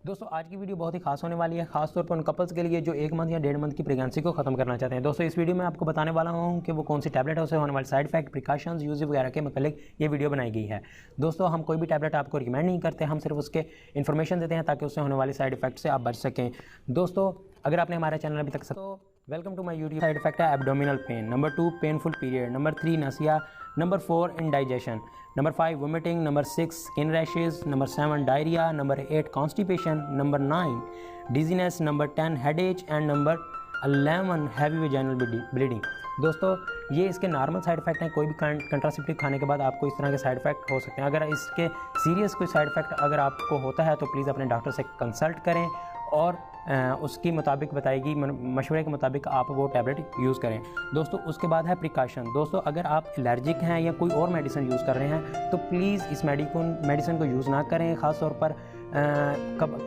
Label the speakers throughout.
Speaker 1: दोस्तों आज की वीडियो बहुत ही खास होने वाली है, खास तौर पर उन कपल्स के लिए जो 1 मंथ या 1.5 मंथ की प्रेगनेंसी को खत्म करना चाहते हैं। दोस्तों इस वीडियो में आपको बताने वाला हूं कि वो कौन सी टैबलेट है, उसे होने वाले साइड इफेक्ट, प्रिकॉशंस, यूज वगैरह के मतलब ये वीडियो बनाई गई है। दोस्तों हम कोई भी टैबलेट आपको रिकमेंड नहीं करते, हम सिर्फ उसके इन्फॉर्मेशन देते हैं ताकि उससे होने वाली साइड इफेक्ट से आप बच सकें। दोस्तों अगर आपने हमारा चैनल अभी तक तो welcome to my YouTube. Side effect है abdominal pain, number 2 painful period, number 3 nausea, number 4 indigestion, number 5 vomiting, number 6 skin rashes, number 7 diarrhoea, number 8 constipation, number 9 dizziness, number 10 headache and number 11 heavy vaginal bleeding. दोस्तों ये इसके normal side effect हैं। कोई भी contraceptive खाने के बाद आपको इस तरह के साइड इफेक्ट हो सकते हैं। अगर इसके सीरियस कोई साइड इफेक्ट अगर आपको होता है तो प्लीज़ अपने डॉक्टर से कंसल्ट करें और उसकी मुताबिक बताएगी मशवरे के मुताबिक आप वो टैबलेट यूज़ करें। दोस्तों उसके बाद है प्रिकॉशन। दोस्तों अगर आप एलर्जिक हैं या कोई और मेडिसिन यूज़ कर रहे हैं तो प्लीज़ इस मेडिसिन को यूज़ ना करें। ख़ास तौर पर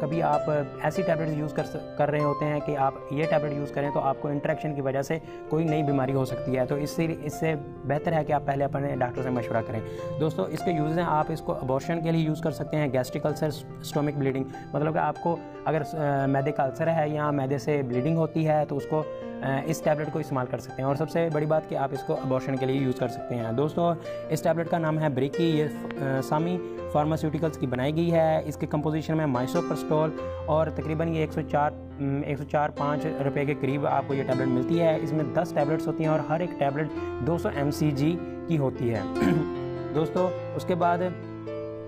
Speaker 1: कभी आप ऐसी टैबलेट्स यूज़ कर रहे होते हैं कि आप ये टैबलेट यूज़ करें तो आपको इंटरेक्शन की वजह से कोई नई बीमारी हो सकती है, तो इससे बेहतर है कि आप पहले अपने डॉक्टर से मशवरा करें। दोस्तों इसके यूज़ हैं, आप इसको अबॉर्शन के लिए यूज़ कर सकते हैं, गैस्ट्रिक अल्सर, स्टोमिक ब्लीडिंग, मतलब कि आपको अगर मैदे का अल्सर है या मैदे से ब्लीडिंग होती है तो उसको इस टैबलेट को इस्तेमाल कर सकते हैं। और सबसे बड़ी बात कि आप इसको अबॉर्शन के लिए यूज़ कर सकते हैं। दोस्तों इस टैबलेट का नाम है ब्रिकी, ये सामी फार्मास्यूटिकल्स की बनाई गई है। इसके कंपोजिशन में माइसोप्रेस्टोल और तकरीबन ये 104-105 रुपये के करीब आपको ये टैबलेट मिलती है। इसमें 10 टैबलेट्स होती हैं और हर एक टैबलेट 200 mcg की होती है। दोस्तों उसके बाद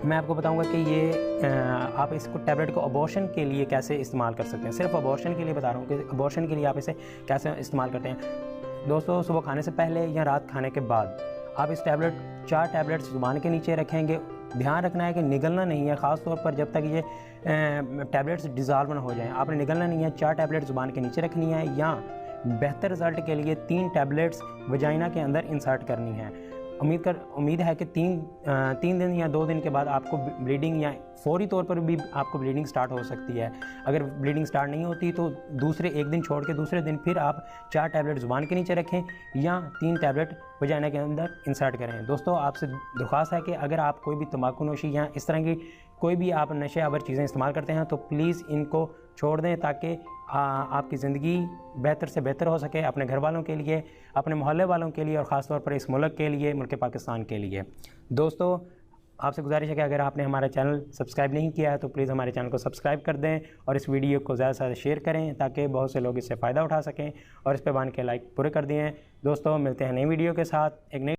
Speaker 1: मैं आपको बताऊंगा कि ये आप इसको टैबलेट को अबॉर्शन के लिए कैसे इस्तेमाल कर सकते हैं। सिर्फ अबॉर्शन के लिए बता रहा हूँ कि अबॉर्शन के लिए आप इसे कैसे इस्तेमाल करते हैं। दोस्तों सुबह खाने से पहले या रात खाने के बाद आप इस 4 टैबलेट्स ज़ुबान के नीचे रखेंगे। ध्यान रखना है कि निगलना नहीं है, ख़ास तौर पर जब तक ये टैबलेट्स डिज़ॉल्व ना हो जाएं। आपने निगलना नहीं है, 4 टैबलेट्स ज़ुबान के नीचे रखनी है या बेहतर रिजल्ट के लिए 3 टैबलेट्स वजाइना के अंदर इंसर्ट करनी है। उम्मीद है कि 3 दिन या 2 दिन के बाद आपको ब्लीडिंग या फौरी तौर पर भी आपको ब्लीडिंग स्टार्ट हो सकती है। अगर ब्लीडिंग स्टार्ट नहीं होती तो एक दिन छोड़ के दूसरे दिन फिर आप 4 टैबलेट ज़ुबान के नीचे रखें या 3 टैबलेट वजाइना के अंदर इंसर्ट करें। दोस्तों आपसे दरख्वास्त है कि अगर आप कोई भी तंबाकू नोशी या इस तरह की कोई भी आप नशे आवर चीज़ें इस्तेमाल करते हैं तो प्लीज़ इनको छोड़ दें ताकि आपकी ज़िंदगी बेहतर से बेहतर हो सके, अपने घर वालों के लिए, अपने मोहल्ले वालों के लिए और ख़ास तौर पर इस मुल्क के लिए, मुल्क पाकिस्तान के लिए। दोस्तों आपसे गुजारिश है कि अगर आपने हमारा चैनल सब्सक्राइब नहीं किया है तो प्लीज़ हमारे चैनल को सब्सक्राइब कर दें और इस वीडियो को ज़्यादा से ज़्यादा शेयर करें ताकि बहुत से लोग इससे फ़ायदा उठा सकें और इस पर बांध के लाइक पूरे कर दिए। दोस्तों मिलते हैं नई वीडियो के साथ एक नई